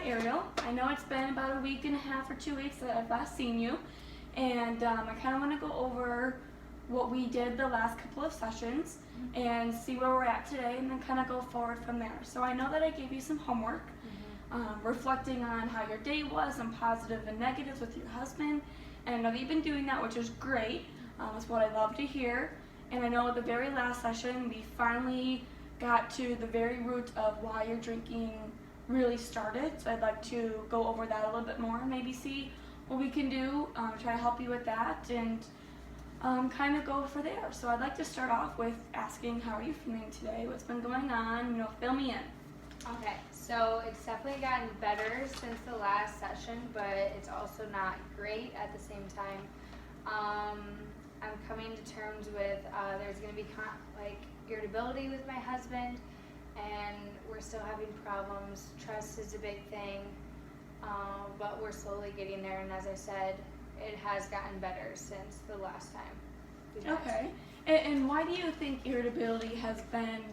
Ariel. I know it's been about a week and a half or 2 weeks that I've last seen you, and I kind of want to go over what we did the last couple of sessions and see where we're at today, and then kind of go forward from there. So I know that I gave you some homework, reflecting on how your day was, some positive and negatives with your husband, and I know that you've been doing that, which is great. That's what I love to hear. And I know at the very last session, we finally got to the very root of why your drinking really started. So I'd like to go over that a little bit more and maybe see what we can do, try to help you with that, and kind of go for there. So I'd like to start off with asking, how are you feeling today? What's been going on? Fill me in. Okay, so it's definitely gotten better since the last session, but it's also not great at the same time. I'm coming to terms with there's going to be irritability with my husband, and we're still having problems. Trust is a big thing, but we're slowly getting there, and as I said, it has gotten better since the last time. Okay, and why do you think irritability has been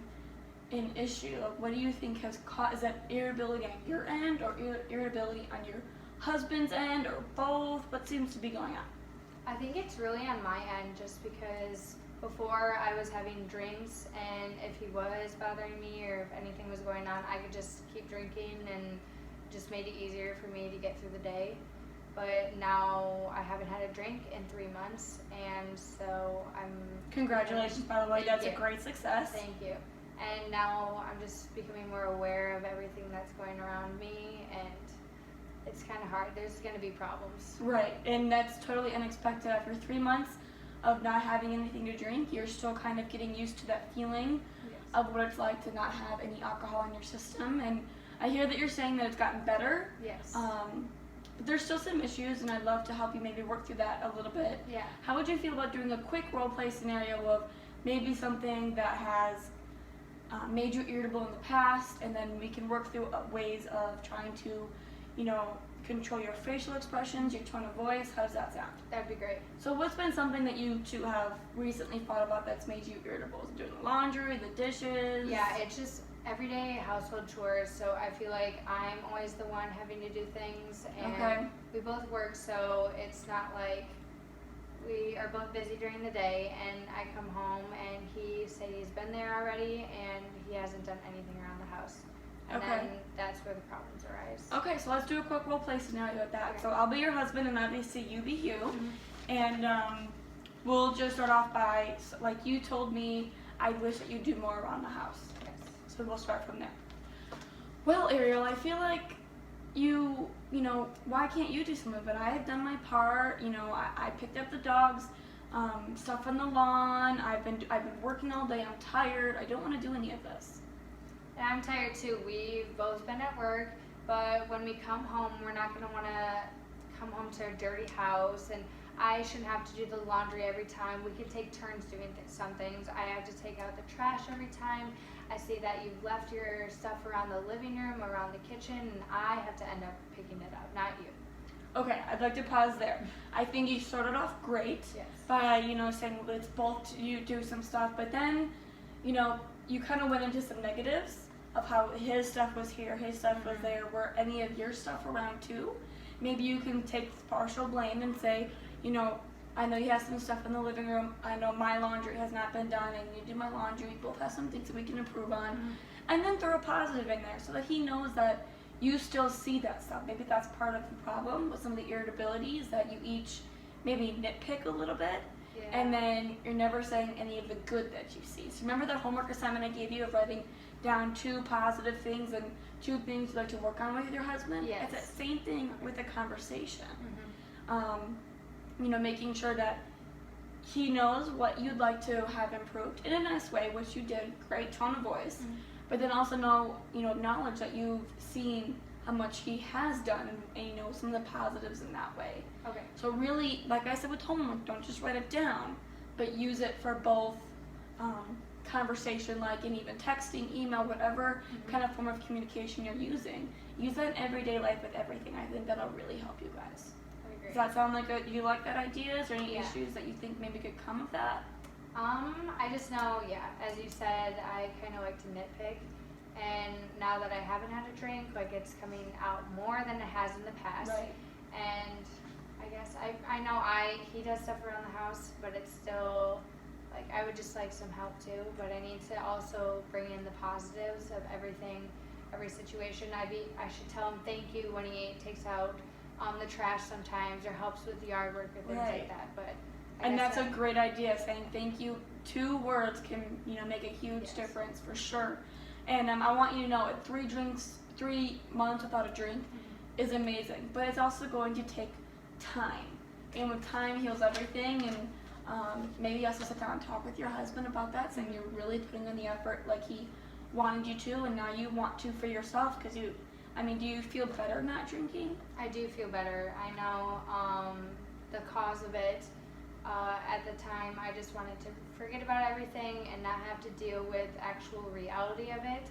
an issue? What do you think has caused? Is that irritability on your end, or irritability on your husband's end, or both? What seems to be going on? I think it's really on my end, just because before I was having drinks, and if he was bothering me or if anything was going on, I could just keep drinking, and just made it easier for me to get through the day. But now I haven't had a drink in 3 months, and so I'm... Congratulations, by the way, that's a great success. Thank you. And now I'm just becoming more aware of everything that's going around me, and it's kind of hard. There's going to be problems. Right, and that's totally unexpected. After 3 months of not having anything to drink, you're still kind of getting used to that feeling of what it's like to not have any alcohol in your system. And I hear that you're saying that it's gotten better. Yes. But there's still some issues, and I'd love to help you maybe work through that a little bit. Yeah. How would you feel about doing a quick role play scenario of maybe something that has made you irritable in the past, and then we can work through ways of trying to, control your facial expressions, your tone of voice? How does that sound? That'd be great. So what's been something that you two have recently thought about that's made you irritable? Is it doing the laundry, the dishes? Yeah, it's just everyday household chores, so I feel like I'm always the one having to do things, and we both work, so it's not like we are both busy during the day, and I come home and he said he's been there already and he hasn't done anything around the house. And then that's where the problems arise. Okay, so let's do a quick role play scenario with that. Okay. So I'll be your husband, and obviously you be you. And we'll just start off by, like you told me, I wish that you do more around the house. Yes. So we'll start from there. Well, Ariel, I feel like why can't you do some of it? I have done my part. I picked up the dogs, stuff on the lawn. I've been working all day. I'm tired. I don't want to do any of this. And I'm tired too. We've both been at work, but when we come home, we're not going to want to come home to a dirty house, and I shouldn't have to do the laundry every time. We could take turns doing some things. I have to take out the trash every time. I see that you've left your stuff around the living room, around the kitchen, and I have to end up picking it up, not you. Okay, I'd like to pause there. I think you started off great by, saying let's both you do some stuff, but then, you kind of went into some negatives of how his stuff was here, his stuff was there. Were any of your stuff around too? Maybe you can take partial blame and say, I know you have some stuff in the living room. I know my laundry has not been done, and you do my laundry. We both have some things that we can improve on. And then throw a positive in there so that he knows that you still see that stuff. Maybe that's part of the problem with some of the irritabilities, that you each maybe nitpick a little bit. Yeah. And then you're never saying any of the good that you see. So remember that homework assignment I gave you of writing down 2 positive things and 2 things you'd like to work on with your husband? Yes. It's that same thing with a conversation. Making sure that he knows what you'd like to have improved in a nice way, which you did, great tone of voice, but then also acknowledge that you've seen how much he has done, and some of the positives in that way. Okay. So really, like I said with homework, don't just write it down, but use it for both conversation, and even texting, email, whatever kind of form of communication you're using. Use that in everyday life with everything. I think that'll really help you guys. I agree. Does that sound like you like that idea? Is there any issues that you think maybe could come of that? I just know, as you said, I kind of like to nitpick, and now that I haven't had a drink, like it's coming out more than it has in the past. Right. And I guess I know he does stuff around the house, but it's still, like, I would just like some help too, but I need to also bring in the positives of everything, every situation. I should tell him thank you when he takes out the trash sometimes, or helps with yard work or things Right. like that. But And that's a great idea. Saying thank you, 2 words can make a huge Yes. difference for sure. And I want you to know, 3 months without a drink is amazing, but it's also going to take time. And with time heals everything. And maybe you also sit down and talk with your husband about that, saying you're really putting in the effort like he wanted you to, and now you want to for yourself. Because do you feel better not drinking? I do feel better. I know the cause of it. At the time, I just wanted to forget about everything and not have to deal with actual reality of it.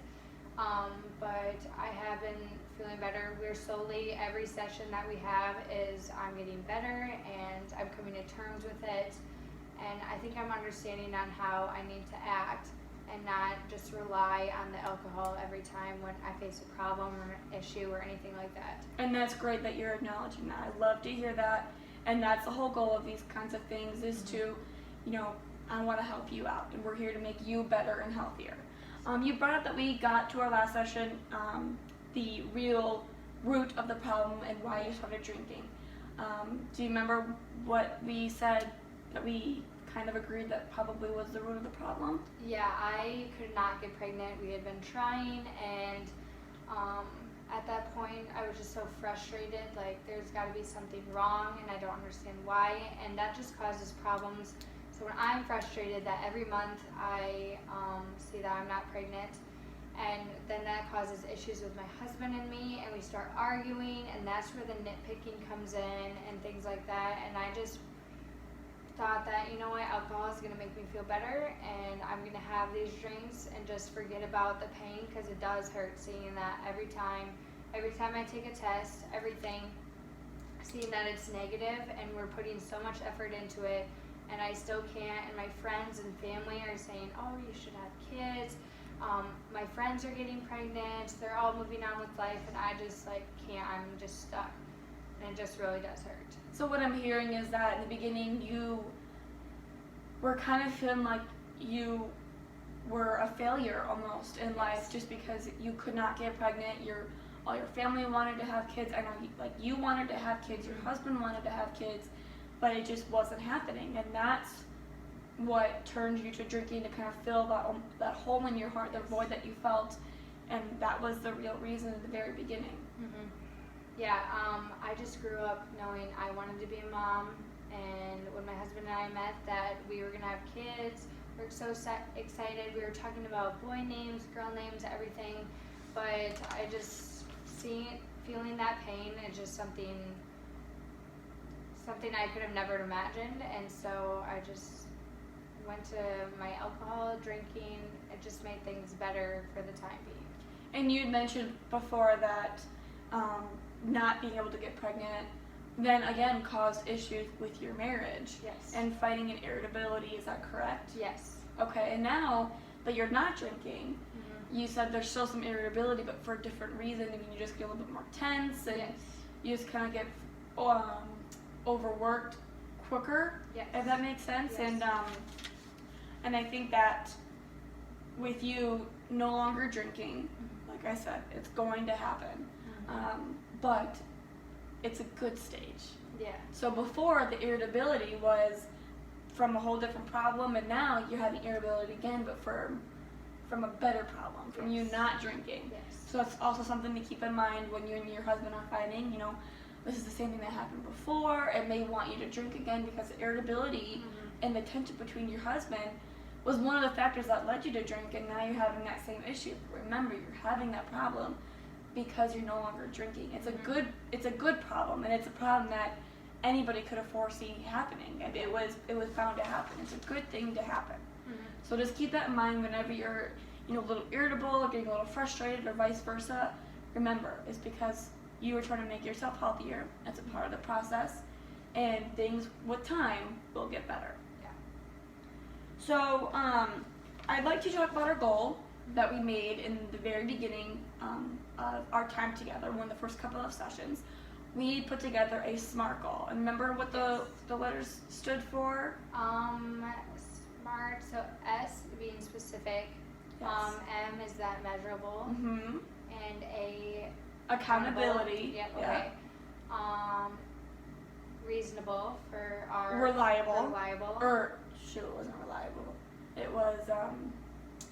But I have been feeling better. We're slowly, every session that we have is I'm getting better and I'm coming to terms with it. And I think I'm understanding on how I need to act and not just rely on the alcohol every time when I face a problem or an issue or anything like that. And that's great that you're acknowledging that. I love to hear that. And that's the whole goal of these kinds of things, is to, I want to help you out, and we're here to make you better and healthier. You brought up that we got to our last session, the real root of the problem and why you started drinking. Do you remember what we said that we kind of agreed that probably was the root of the problem? Yeah, I could not get pregnant. We had been trying, and at that point I was just so frustrated, like there's got to be something wrong and I don't understand why, and that just causes problems. So when I'm frustrated that every month I see that I'm not pregnant, and then that causes issues with my husband and me, and we start arguing, and that's where the nitpicking comes in and things like that. And I just thought that, alcohol is going to make me feel better, and I'm going to have these drinks and just forget about the pain, because it does hurt seeing that every time I take a test, everything, seeing that it's negative and we're putting so much effort into it, and I still can't. And my friends and family are saying, oh, you should have kids. My friends are getting pregnant, they're all moving on with life, and I just can't. I'm just stuck, and it just really does hurt. So what I'm hearing is that in the beginning you were kind of feeling like you were a failure almost in life, just because you could not get pregnant. All your family wanted to have kids. I know you wanted to have kids, your husband wanted to have kids, but it just wasn't happening. And that's what turned you to drinking, to kind of fill that hole in your heart, the void that you felt. And that was the real reason at the very beginning. Mm-hmm. Yeah, I just grew up knowing I wanted to be a mom, and when my husband and I met that we were going to have kids, we were so excited. We were talking about boy names, girl names, everything, but I just feeling that pain is just something I could have never imagined, and so I just went to my alcohol, drinking. It just made things better for the time being. And you had mentioned before that not being able to get pregnant then again caused issues with your marriage. Yes. And fighting and irritability, is that correct? Yes. Okay, and now that you're not drinking, you said there's still some irritability, but for a different reason. You just get a little bit more tense, and Yes. you just kind of get overworked quicker, Yes. if that makes sense. Yes. And I think that with you no longer drinking, like I said, it's going to happen. But it's a good stage. Yeah. So before, the irritability was from a whole different problem, and now you're having irritability again, but from a better problem, from you not drinking. Yes. So that's also something to keep in mind when you and your husband are fighting. This is the same thing that happened before. It may want you to drink again because the irritability and the tension between your husband was one of the factors that led you to drink, and now you're having that same issue. Remember, you're having that problem because you're no longer drinking. It's a good problem, and it's a problem that anybody could have foreseen happening, and it was bound to happen. It's a good thing to happen. So just keep that in mind whenever you're a little irritable or getting a little frustrated, or vice versa. Remember, it's because you are trying to make yourself healthier. That's a part of the process, and things with time will get better. Yeah. So I'd like to talk about our goal. that we made in the very beginning of our time together, one of the first couple of sessions. We put together a SMART goal. And remember what the letters stood for? SMART, so S being specific, Yes. M is that measurable, Mm-hmm. and A Accountability. Yep, Yeah. okay. Reasonable for our Reliable. reliable. Or shoot, it wasn't reliable. It was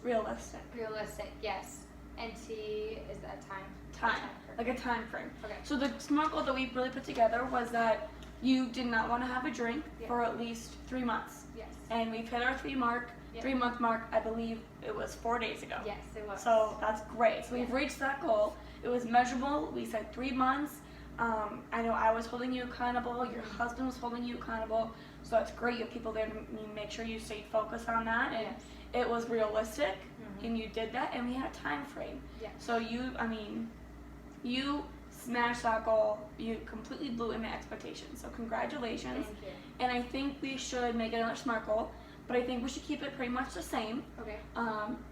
realistic. Realistic, yes. And T is that time. Time, like a time frame. Okay. So the SMART goal that we really put together was that you did not want to have a drink Yeah. for at least 3 months. Yes. And we've hit our 3-month mark, I believe it was 4 days ago. Yes, it was. So that's great. So we've Yeah. reached that goal. It was measurable. We said 3 months. I know I was holding you accountable. Your husband was holding you accountable. So that's great. You have people there to make sure you stayed focused on that. And Yes. it was realistic, Mhm. and you did that. And we had a time frame. Yes. So you smashed that goal. You completely blew in my expectations. So congratulations. Thank you. And I think we should make another SMART goal, but I think we should keep it pretty much the same. Okay.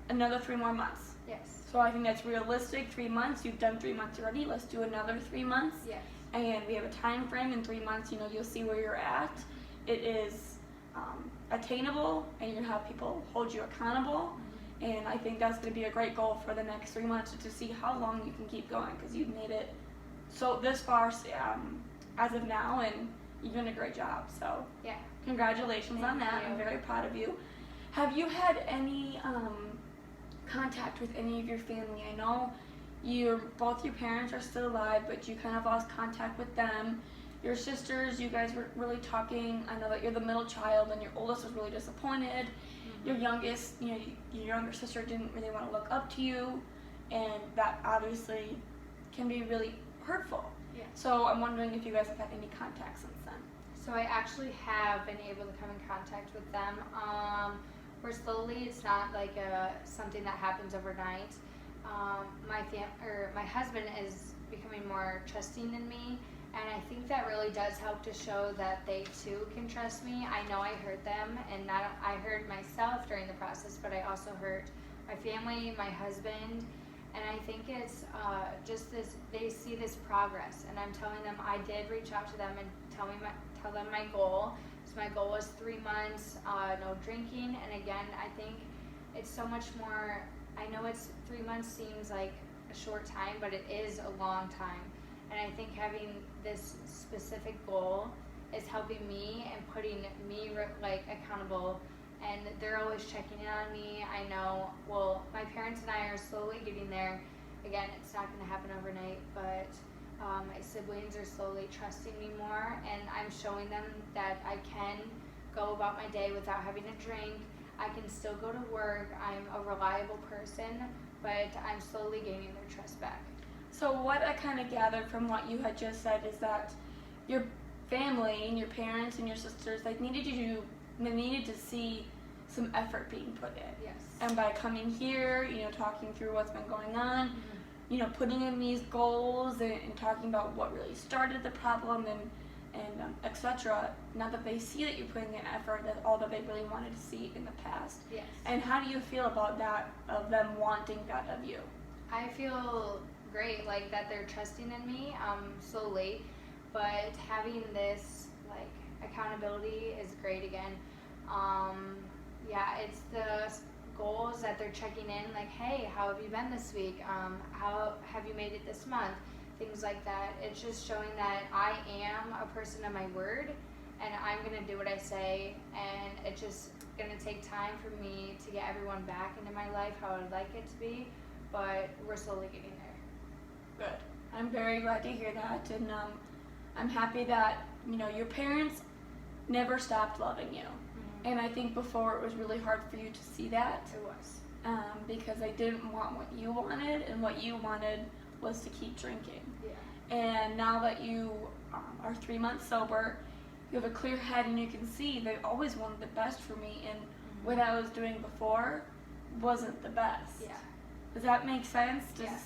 Another 3 more months. Yes. So I think that's realistic. 3 months. You've done 3 months already. Let's do another 3 months. Yes. And we have a time frame. In 3 months, you'll see where you're at. It is attainable, and you're gonna have people hold you accountable. And I think that's gonna be a great goal for the next 3 months to see how long you can keep going, because you've made it so this far as of now, and you've done a great job. So Yeah. congratulations on Thank that. you. I'm very proud of you. Have you had any contact with any of your family? I know both your parents are still alive, but you kind of lost contact with them. Your sisters, you guys were really talking. I know that you're the middle child, and your oldest was really disappointed. Your youngest, your younger sister didn't really want to look up to you, and that obviously can be really hurtful. Yeah. So I'm wondering if you guys have had any contact since then. So I actually have been able to come in contact with them. We're slowly. It's not like something that happens overnight. My husband is becoming more trusting in me, and I think that really does help to show that they too can trust me. I know I hurt them, and I hurt myself during the process, but I also hurt my family, my husband, and I think it's just this. They see this progress, and I'm telling them I did reach out to them and tell them my goal. So my goal was 3 months, no drinking, and again, I think it's so much more. I know 3 months seems like a short time, but it is a long time. And I think having this specific goal is helping me and putting me accountable. And they're always checking in on me. I know, well, my parents and I are slowly getting there. Again, it's not going to happen overnight, but my siblings are slowly trusting me more. And I'm showing them that I can go about my day without having a drink. I can still go to work. I'm a reliable person, but I'm slowly gaining their trust back. So what I kind of gathered from what you had just said is that your family and your parents and your sisters, they needed to see some effort being put in. Yes. And by coming here, talking through what's been going on, putting in these goals and talking about what really started the problem and etc. Now that they see that you're putting in effort, that's all that they really wanted to see in the past. Yes. And how do you feel about that, of them wanting that of you? I feel great, like that they're trusting in me slowly, but having this accountability is great again. It's the goals that they're checking in, like, hey, how have you been this week? How have you made it this month? Things like that. It's just showing that I am a person of my word, and I'm gonna do what I say, and it's just gonna take time for me to get everyone back into my life how I'd like it to be, but we're slowly getting there. Good. I'm very glad to hear that, and I'm happy that your parents never stopped loving you. And I think before it was really hard for you to see that. It was. Because they didn't want what you wanted, and what you wanted was to keep drinking. Yeah. And now that you are 3 months sober, you have a clear head, and you can see they always wanted the best for me, and what I was doing before wasn't the best. Yeah. Does that make sense? Yeah.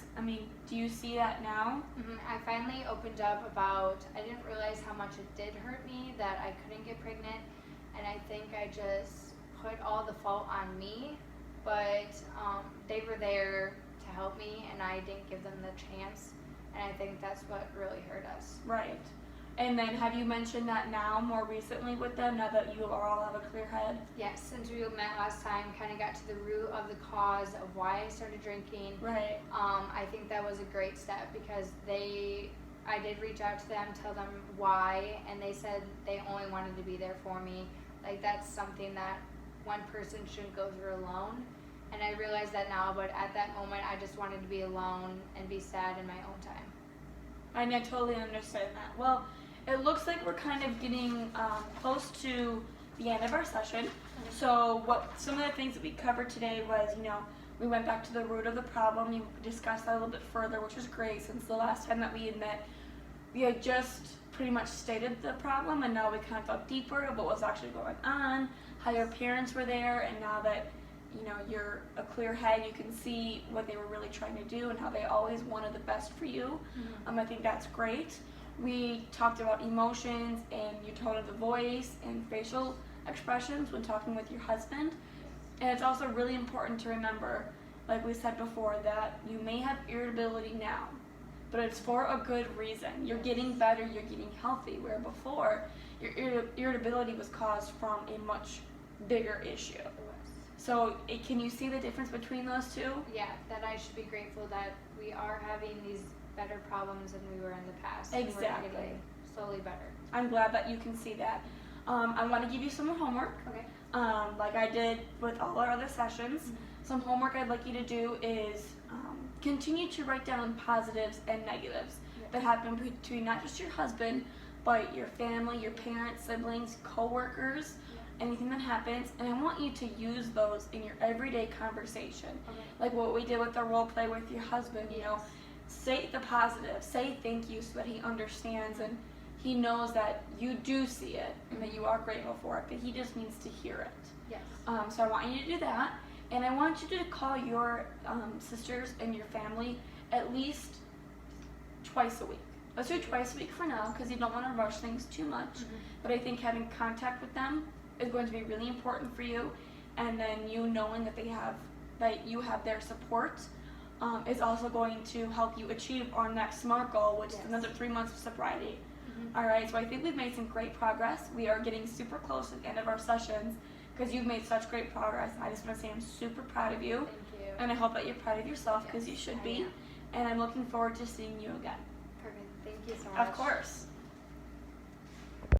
Do you see that now? I finally opened up about, I didn't realize how much it did hurt me that I couldn't get pregnant, and I think I just put all the fault on me but they were there to help me, and I didn't give them the chance, and I think that's what really hurt us. Right. And then have you mentioned that now more recently with them, now that you all have a clear head? Yes, since we met last time, kind of got to the root of the cause of why I started drinking. Right. I think that was a great step because I did reach out to them, tell them why, and they said they only wanted to be there for me. Like, that's something that one person shouldn't go through alone. And I realize that now, but at that moment, I just wanted to be alone and be sad in my own time. I totally understand that. Well, it looks like we're kind of getting close to the end of our session. So some of the things that we covered today was, we went back to the root of the problem. You discussed that a little bit further, which was great since the last time that we had met. We had just pretty much stated the problem, and now we kind of dug deeper of what was actually going on, how your parents were there, and now that you're a clear head, you can see what they were really trying to do and how they always wanted the best for you. I think that's great. We talked about emotions and your tone of the voice and facial expressions when talking with your husband. And it's also really important to remember, like we said before, that you may have irritability now, but it's for a good reason. You're getting better, you're getting healthy, where before your irritability was caused from a much bigger issue. So can you see the difference between those two? Yeah, that I should be grateful that we are having these better problems than we were in the past. Exactly. And we're getting slowly better. I'm glad that you can see that. I want to give you some homework. Okay. Like I did with all our other sessions. Some homework I'd like you to do is continue to write down positives and negatives that happen between not just your husband, but your family, your parents, siblings, coworkers, anything that happens. And I want you to use those in your everyday conversation. Okay. Like what we did with the role play with your husband, say the positive, say thank you so that he understands and he knows that you do see it and that you are grateful for it, but he just needs to hear it. Yes. So I want you to do that, and I want you to call your sisters and your family at least twice a week. Let's do twice a week for now because you don't want to rush things too much, but I think having contact with them is going to be really important for you, and then you knowing that you have their support is also going to help you achieve our next SMART goal, which is another 3 months of sobriety. All right, so I think we've made some great progress. We are getting super close to the end of our sessions because you've made such great progress. I just want to say I'm super proud of you. Thank you. And I hope that you're proud of yourself because you should be. And I'm looking forward to seeing you again. Perfect. Thank you so much. Of course.